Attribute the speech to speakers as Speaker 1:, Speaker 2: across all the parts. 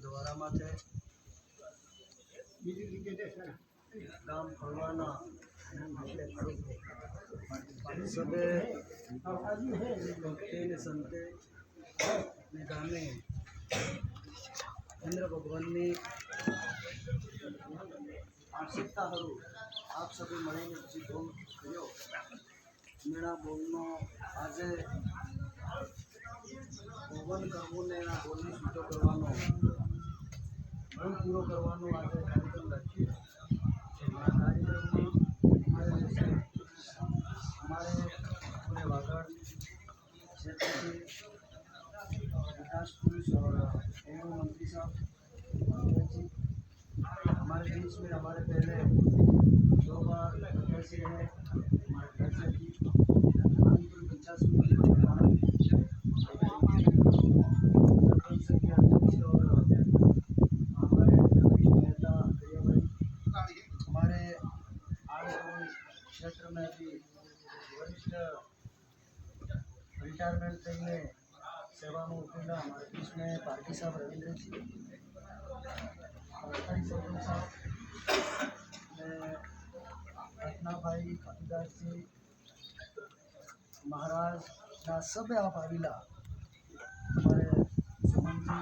Speaker 1: દ્વારામાંથી ગામ ફરવાના સબે ભક્તિ ને સંતે ને ગામે ઇન્દ્ર ભગવાનની આશીર્વાદ કરું આપ સભી મળીને પછી બોલ કર્યો મેળા બોલનો આજે પવન કરવું ને એના બોલને છૂટો કરવાનો બોલ પૂરો કરવાનો આજે કાર્યક્રમ રાખીએ આ કાર્યક્રમમાં हमारे पूरे वागड़ क्षेत्र के विकास पुरुष और एवं मंत्री साहब जी हमारे बीच में हमारे पहले 2 बार कैसे रहे हमारे घर से भी 50 हमारे क्षेत्र में भी वरिष्ठ रिटायरमेंट થઈને સેવામાં ઉતરેલા हमारे बीच में पार्टी साहब रविंद्र जी सरपंच साहब रत्ना भाई कपिदास जी महाराज ना सब आप आविला हमारे सुमन जी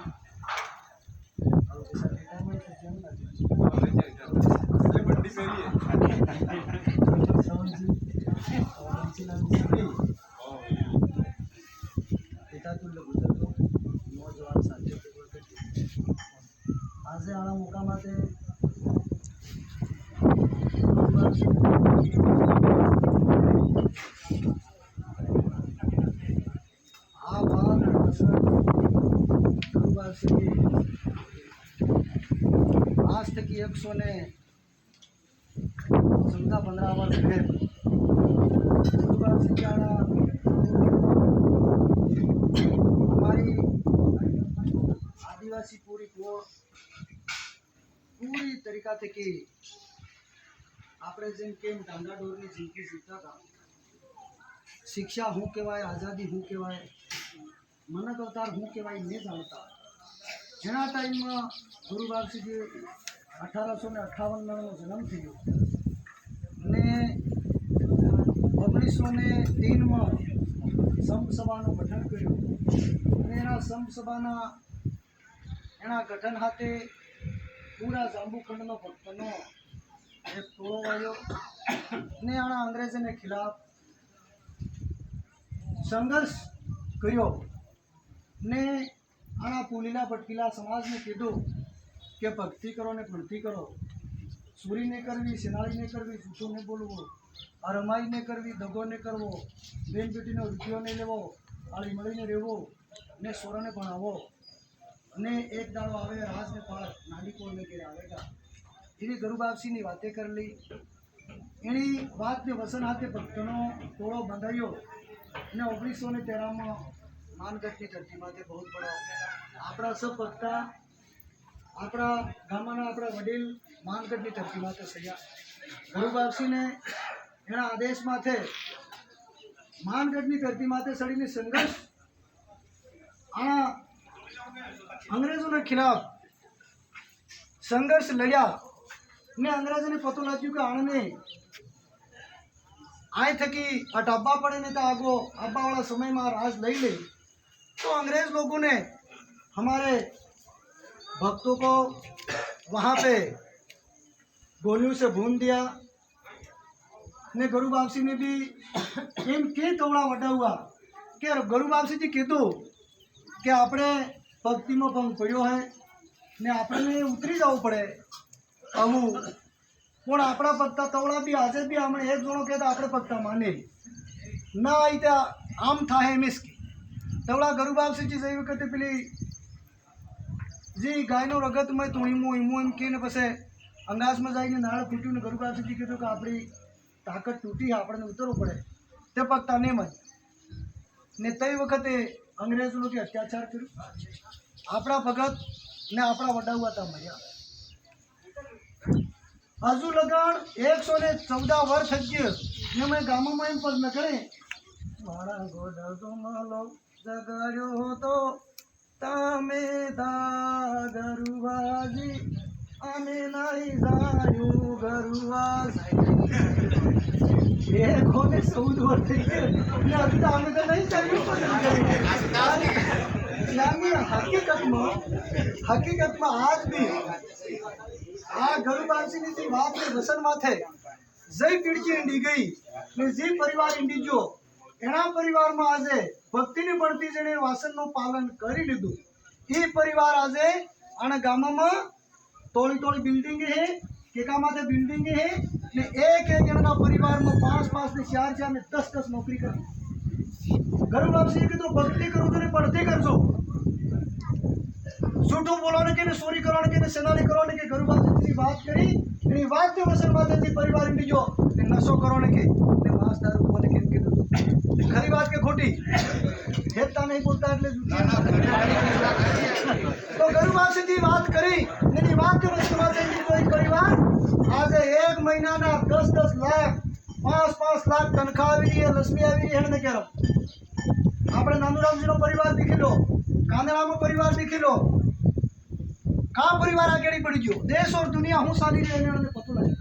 Speaker 1: और जैसा रिटायरमेंट पितातुल्य गुजरतो नौजवान साथी आज आना मुकामा ते आज तक 115 वर्ष है हमारी आदिवासी पूरी तरीका थी कि आपणे जेम केम ढांगा ढोरनी जिंदगी जीवता था शिक्षा हूँ कहवाय आज़ादी हूँ कहवाय मनक अवतार हूँ कहवाय नहीं जानता जेना टाइम में गुरु बाबसी जी 1858 में जन्म थी ने 1903 में समसभाનું ગઠન કર્યું અને એના સમસભાના એના ગઠન હાથે પૂરા જાંબુખંડનો ભક્તનો એક ટોળો આવ્યો ને આના અંગ્રેજોને ખિલાફ સંઘર્ષ કર્યો ને આના પુલીલા ભટકીલા સમાજને કીધું કે ભક્તિ કરો ને ભક્તિ કરો ચોરી નહીં કરવી શેનાળી નહીં કરવી જૂઠું નહીં બોલવું રમાઈ નહીં કરવી દગો નહીં કરવો બેન બેટીનો રૂપિયો નહીં લેવો આળી મળીને રહેવો ને સોરાને ભણાવો ને એક દાડો આવે રાજને પાર નાની કોળને ઘેરે આવેગા એની ગરુબાપસીની વાતે કરેલી એની વાતને વસન હાથે ભક્તનો ટોળો બંધાયો ને 1913 માનગઢની ધરતીમાંથી બહુ બડો આપણા સબ ભક્તા આપણા ગામના આપણા વડીલ માનગઢની ધરતીમાંથી થયા ગરુબાપસીને એના આદેશ માથે માનગઢની ધરતી માથે સડીને સંઘર્ષ આ અંગ્રેજોના ખિલાફ સંઘર્ષ લડ્યા ને અંગ્રેજોને પતો લાગ્યું કે આને આય થકી અટાબા પડે ને તો આગો આબાवाला समय में राज लई ले तो अंग्रेज लोगों ने हमारे भक्तों को वहाँ पे गोलियों से भून दिया ने गुरु बापसी ने भी एम के तोड़ा वटा हुआ कि गुरु बापसी जी कीधु कि आपणे भक्ति में भंग पड़ो है ने आपने उतरी जाव पड़े अमु पण आपड़ा भक्ता तवड़ा भी आज भी हमें एक जणो कहता आपणे भक्ता माने ना आई त्या आम था है मिस तवड़ा गुरु बापसी जी जई वखते पेली जी गायनो रगत में तू ईमू ईमू एम के ने पछे अंगास में जाईने नाळ फूट्યું ने गुरु बापसी जी कीधुं कि आपणी ताकत तूटी आपने उतरવું પડે તે ભક્તા ને મત ને તઈ વખતે અંગ્રેજો લોકો અત્યાચાર કર્યો આપણા ભગત ને આપણા વડાઉ હતા મર્યા હજુ લગન 114 વર્ષ થઈ ગયું ને મેં ગામમાં એમ પગ ન કરે મારા ગોડો માલો જગાડ્યો તો તમે દાગ ગરુવાજી અમે નહીં જાણ્યું ગરુવાજી એ કોને 14 વર્ષ થઈ ગયે ને હજી તો અમે તો નહીં ચાલ્યું यानी हकीकत में आज भी आ गरुबाजी ની જે વાત ને વસન માથે જઈ પીડજી ઈંડી ગઈ ને જે પરિવાર ઈંડી જો એના પરિવારમાં આજે ભક્તિની પડતી જેને વાસનનું પાલન કરી લીધું એ પરિવાર આજે આના ગામમાં તોડી બિલ્ડિંગ હે કેકામાં તે બિલ્ડિંગ હે ને એક જણના પરિવારમાં 5 ને 4 ને 10 નોકરી કરી ગરુબાજી કીધું ભક્તિ કરું તો પડતી કરજો झूठो बोलाने के ने चोरी कराने के ने सेनानी कराने के गरुबाजी की बात करी एनी बात के वसन माते जी परिवार इंडी जो नशो कराने के ने मांस दारू बोले के इनके खरी बात के खोटी हेता नहीं बोलता એટલે तो गरुबाजी की बात करी एनी बात के वसन माते जी कोई परिवार आज एक महीना ना 10 लाख 5 लाख तनखा આવી રહી લક્ષ્મી આવી રહી એને કહેરો આપણે નાનુરામજી નો પરિવાર દેખી લો कांदड़ामा परिवार देखी लो का परिवार आगे बढ़ी गयो देश और दुनिया हूँ साली रहने वाले पतो लगे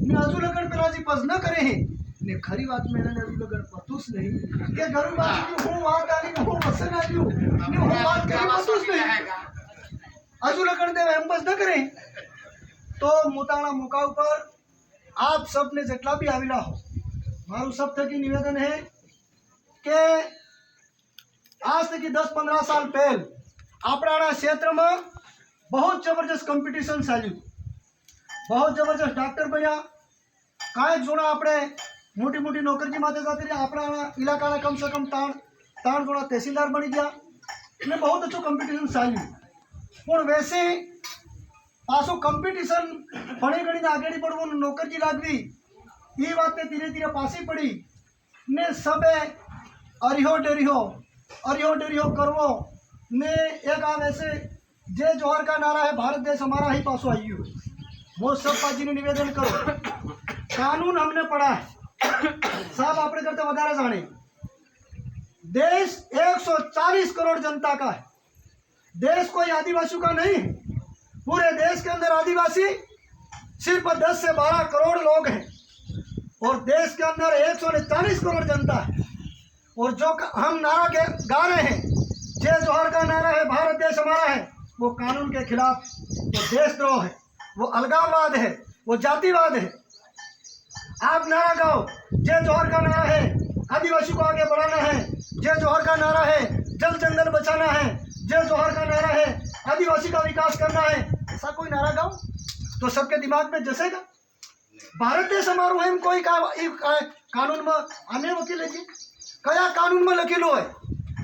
Speaker 1: ने अजू लगन पेला जी पज न करे है ने खरी बात में ने अजू लगन पतुस नहीं के गरुबाजी की हूँ बात आली ने हूँ वसन आलियो ने हूँ बात करी पतुस नहीं अजू लगन दे हम पज न करे तो मोताना मौका ऊपर आप सब ने जेटला भी आविला हो मारू सब थकी निवेदन है के आज से 10-15 साल पहले अपना क्षेत्र में बहुत जबरदस्त कॉम्पिटिशन चालू बहुत जबरदस्त डॉक्टर बन्या कांई जोड़ा अपने मोटी मोटी नौकरी माते जाती रही अपना इलाका कम से कम ताण जोड़ा तहसीलदार बनी गया ने बहुत अच्छो कॉम्पिटिशन चालू पर वैसे पासो कॉम्पिटिशन भणी गणी आगे बढ़व नौकरी लागवी ये बात धीरे धीरे पासी पड़ी ने सबे अरिहो डरियो करवो ने एक आ वैसे जे जोहर का नारा है भारत देश हमारा ही पासो आई वो सब पाजी ने निवेदन करो कानून हमने पढ़ा है साहब आपने करते वधारे जाने देश 140 करोड़ जनता का है देश कोई आदिवासियों का नहीं पूरे देश के अंदर आदिवासी सिर्फ 10 से 12 करोड़ लोग हैं और देश के अंदर 140 करोड़ जनता है और जो हम नारा गा रहे हैं जय जोहर का नारा है भारत देश हमारा है वो कानून के खिलाफ वो देशद्रोह है वो अलगाववाद है वो जातिवाद है आप नारा गाओ जय जोहर का नारा है आदिवासी को आगे बढ़ाना है जय जोहर का नारा है जल जंगल बचाना है जय जोहर का नारा है आदिवासी का विकास करना है ऐसा कोई नारा गाओ तो सबके दिमाग में जसेगा भारत देश हमारो है कोई कानून में आने वकील है कया कानून में लखेलो है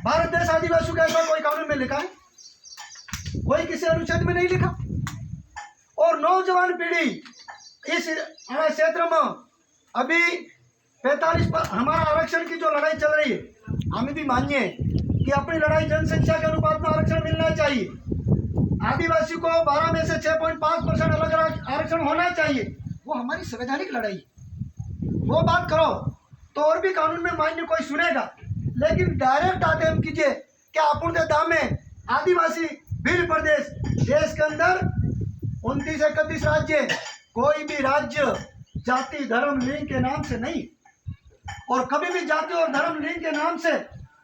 Speaker 1: भारत देश आदिवासी का ऐसा कोई कानून में लिखा है कोई किसी अनुच्छेद में नहीं लिखा और नौजवान पीढ़ी इस क्षेत्र में अभी 45 हमारा आरक्षण की जो लड़ाई चल रही है हम भी मानिए कि अपनी लड़ाई जनसंख्या के अनुपात में आरक्षण मिलना चाहिए आदिवासी को 12 में से 6.5% अलग आरक्षण होना चाहिए वो हमारी संवैधानिक लड़ाई वो बात करो तो और भी कानून में मान्य कोई सुनेगा लेकिन डायरेक्ट आते हम कीजिए क्या अपन के दाम में आदिवासी भील प्रदेश देश के अंदर 29-31 राज्य कोई भी राज्य जाति धर्म लिंग के नाम से नहीं और कभी भी जाति और धर्म लिंग के नाम से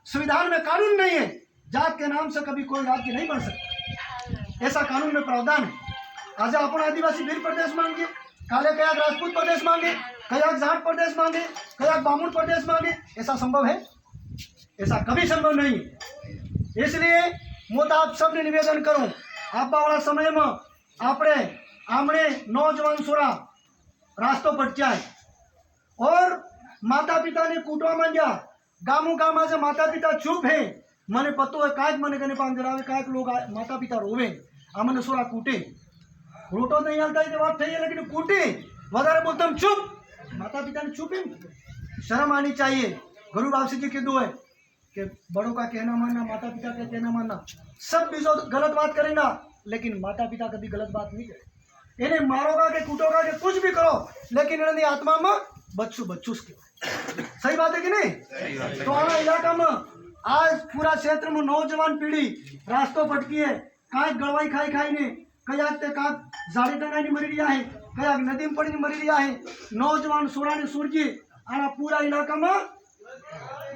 Speaker 1: संविधान में कानून नहीं है जात के नाम से कभी कोई राज्य नहीं बन सकता ऐसा कानून में प्रावधान है आज अपन आदिवासी भील प्रदेश मांगे काले कया राजपूत प्रदेश मांगे कया जाट प्रदेश मांगे कया बामुन प्रदेश मांगे ऐसा संभव है ऐसा कभी संभव नहीं इसलिए मैं तो आप सबने निवेदन करूं आपा वाला समय में आपने आमने नौजवान छोरा रास्तो पट जाए और माता पिता ने कूटवा मांगा गामों गाम आज माता पिता चुप है मने पतो है काज मने कने पान जरावे काज लोग माता पिता रोवे आमने छोरा कूटे रोटो नहीं हलता ये बात थी है लेकिन कूटे वधारे बोलते हम चुप माता पिता ने चुप है शर्म आनी चाहिए गुरु बाबा जी कीधु है कि बड़ों का कहना मानना माता पिता का कहना मानना सब भी जो गलत बात करेगा लेकिन माता पिता कभी गलत बात नहीं करे इन्हें मारोगा के कूटोगा के कुछ भी करो लेकिन इन्हें आत्मा में बच्चू सही बात है कि नहीं तो आना इलाका में आज पूरा क्षेत्र में नौजवान पीढ़ी रास्तों भटकी है કાંઈક ગળવાઈ ખાઈ ખાઈને કયાક તે કાંક ઝાડી ટંગાઈને મરી રહ્યા है, કયાક નદીમાં પડીને મરી રહ્યા है। નौजवान सोरानी सूरजी आना पूरा इलाका में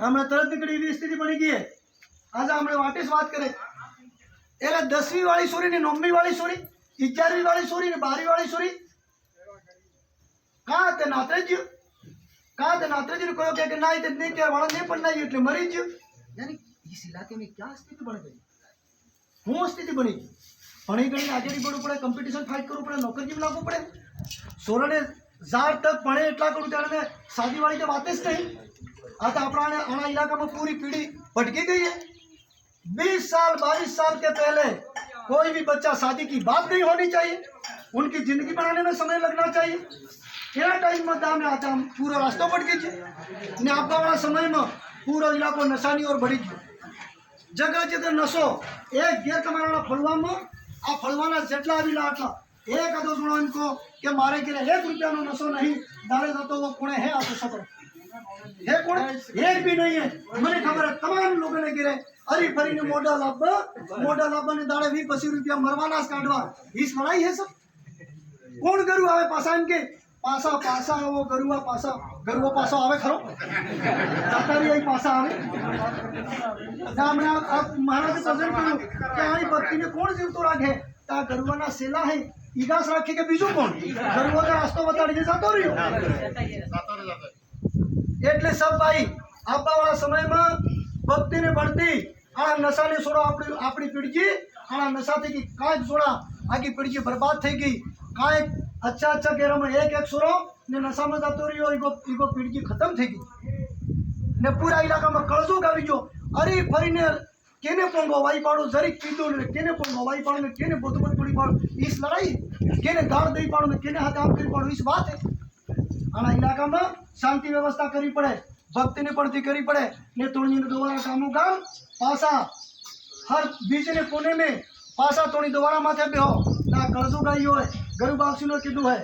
Speaker 1: हमें तरत निकली हुई स्थिति बनी गई है। आज हमने वाटिस बात करे एला 10वीं वाली सोरी ने 9वीं वाली सोरी 11वीं वाली सोरी ने 12वीं वाली सोरी कहाँ ते नात्रेजी ने कहो कि ना इतने नहीं क्या वाला नहीं पढ़ना है એટલે મરી જ। यानी इस इलाके में क्या स्थिति बन गई, શું स्थिति बनी? ભણી ગણી આગે बढ़વું પડે, કોમ્પિટિશન फाइट કરવું પડે, નોકરી જીવ લાગવું પડે। સોરને ઝાડ તક ભણે એટલા કરું ત્યારે शादी वाली तो बात જ नहीं। आ तो अपना आना इलाका में पूरी पीढ़ी भटकी गई है। 20 साल 22 साल के पहले कोई भी बच्चा शादी की बात नहीं होनी चाहिए, उनकी जिंदगी बनाने में समय लगना चाहिए। क्या टाइम में दाम आता हम पूरा रास्ता भटकी ने आपका वाला समय में पूरा इलाको नशानी और बढ़ी गयो। जगह जगह नशो एक गेर कमाना फलवा में आ फलवाना जेटला आवेला आटला एक आधो जुड़ो इनको कि मारे गिरे 1 रुपया नो नशो नहीं डाले जातो वो कोणे है आपको सबर है कोण एक भी नहीं है। મને ખબર है तमाम लोगों ने गिरे अरे फरी ने मोडा लाभ ने दाड़े 20-25 रुपया मरवाना काटवा इस लड़ाई है सब। कौन गरु आवे पासा इनके पासा वो गरुआ पासा आवे खरो जाता रही पासा आवे ना हमने आप महाराज प्रेजेंट करो कि आई भक्ति ने कौन जीव तो राखे ता गरुआना सेला है ईगास राखी के बीजू कौन गरुआ का रास्ता बताड़ी जातो रहियो। એટલે सब भाई आपा वाला समय में भक्ति ने बढ़ती आ नशा ने छोड़ो अपनी पीढ़ी आ नशा थी कांई छोड़ा आगे पीढ़ी बर्बाद थी गई। कांई अच्छा गेरा में एक छोरो ने नशा में जातो रहियो ईगो पीढ़ी खत्म थी गई ने पूरा इलाका में कळजो गावी गयो। अरे फरी ने केने पोंगो वाई पाड़ो जरीक पीतो ने केने पोंगो वाई पाड़ो ने केने बोतबत पड़ी पाड़ो इस लड़ाई केने गाड़ दई पाड़ो ने केने हाथ आप करी पाड़ो इस बात है। आना इलाका में शांति व्यवस्था करी पड़े, भक्ति ने पड़ती करी पड़े ने तोड़ी ने दोबारा कामों काम पासा हर बीच ने कोने में पासा तोड़ी दोबारा माथे पे हो ना कर्जो गाई है गरु बापसी ने कीधु है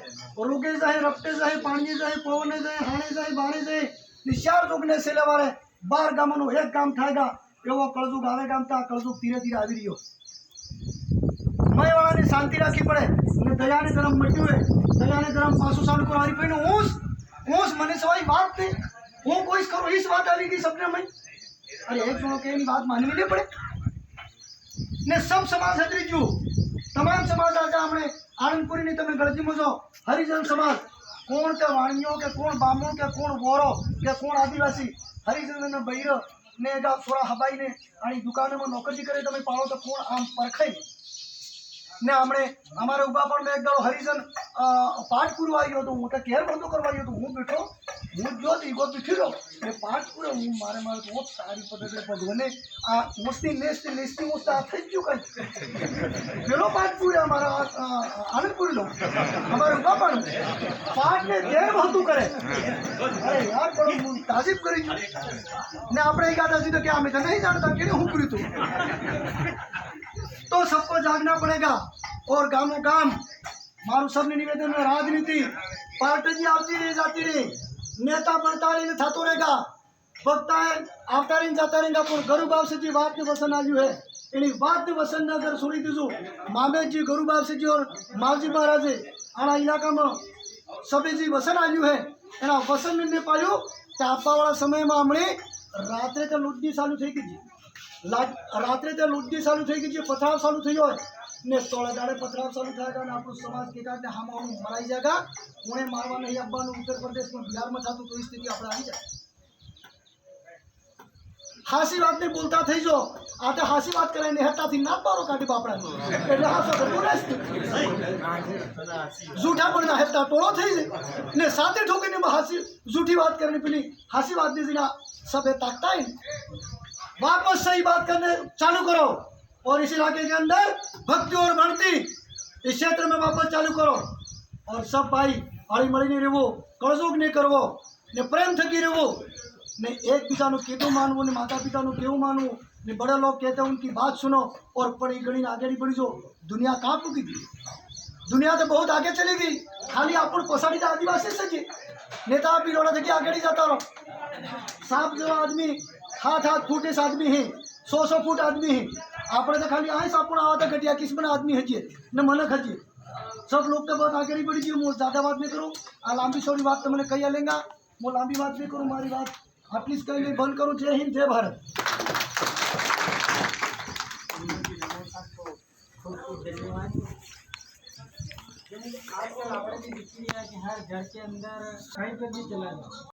Speaker 1: रोगे जाए रपटे जाए पानी जाए पवने जाए हाणे जाए बाणे जाए निशार जोगने से लेवारे 12 गामों एक गाम थाएगा एवो कर्जो गावे गाम था कर्जो धीरे धीरे आवी रह्यो। मय वाला ने शांति राखी पड़े ने दया ने धर्म मट्यु है दया ने धर्म पासो चालू करो हरी पईनो ओस मने सवाई बात नहीं वो कोई करो इस बात आवी गई सपने में। अरे एक जणो के बात मानवी नहीं पड़े ने सब समाज हजरी जो तमाम समाज आज हमने आनंदपुरी ने तमे गळजी में जो हरिजन समाज कोण के वाणियों के कोण बामणो के कोण वोरो के कोण आदिवासी हरिजन ने बैर ने एगा सोरा हबाई ने आनी दुकान में नौकरी करे तमे पाळो तो कोण आम परखाई ने हमने हमारे उबापण में एक दाड़ो हरिजन पाठ पूरो आयो तो हूँ केर बंधो करवा तो हूँ बैठो हूँ जो ईगो पीठी रो ने पाठ पूरो हूँ मारे बहुत सारी पद्धति भगवाने आ मस्ती नेस्ती मस्त आ થઈ ગયું કઈ પેલો પાઠ પૂરો हमारा आनंदपुरी लो हमारे उबापण पाठ ने केर बंधो करे अरे यार बड़ो ताजीब करी ने આપણે એક આદા સીધો કે અમે તો નહીં જાણતા કે હું કર્યું તું तो सबको जागना पड़ेगा। और गामों गाम मारू सबने निवेदन में राजनीति पार्टी जी आती रही जाती रही नेता बनता रही थातो रहेगा भक्ता आवता रही जाता रहेगा पर गरु बाप से जी बात ने वसन आयु है एनी बात ने वसन अगर सुनी दीजू मामे जी गरु बाप से जी और मावजी महाराज आना इलाका में सभी जी वसन आयु है एना वसन ने पायो तो आपा वाला समय में हमने रात्रे तो लूटनी चालू थी गई रात्रे तो लूटनी चालू थी गई पथराव चालू थी ने तोड़े दाड़े पथराव चालू थाएगा ने आपको समाज के कारण हम मराई जाएगा उन्हें मारवा नहीं अब्बा उत्तर प्रदेश में बिहार में था तो स्थिति अपने आई जाए। हासी बात नहीं बोलता थी जो आते हासी बात करे ने हटा थी ना पारो काटी बापड़ा એટલે હાસો કરતો ને झूठा पड़ना हटा टोळो થઈ ने साथे ठोके ने हासी झूठी बात करने पीली हासी बात दीजिएगा सब ताकता है वापस सही बात करने चालू करो और इस इलाके के अंदर भक्ति और बढ़ती इस क्षेत्र में वापस चालू करो और सब भाई हળી મળીને રહેવો કળજોગ नहीं करवो ने प्रेम थकी रहवो ने एक बीजा कीधु मानवू ने माता पिता केवू मानवू ने बड़े लोग कहते हैं उनकी बात सुनो और पढ़ी गणी आगे बढ़ी जो दुनिया कहाँ पुगी गई दुनिया तो बहुत आगे चली गई खाली अपन पसाड़ी आदिवासी से जी नेता भी रोड़ा देखिए आगे जाता रहो सांप जो आदमी हाथ फुट इस आदमी है 100 फुट आदमी है આપણે તો ખાલી આય સાપણ आवा था घटिया किस बना आदमी हजिए न मन हजिए सब लोग तो बहुत आगे नहीं बढ़ी जी। मैं ज़्यादा बात नहीं करूँ, आ लंबी चौड़ी बात तो मैंने कही लेंगा। मैं लंबी बात नहीं करूँ, हमारी बात एटलीस्ट कहीं नहीं बंद करूँ। जय हिंद, जय भारत।
Speaker 2: आजकल આપણે भी दिख रही है कि हर घर के अंदर कहीं पर भी चला जाओ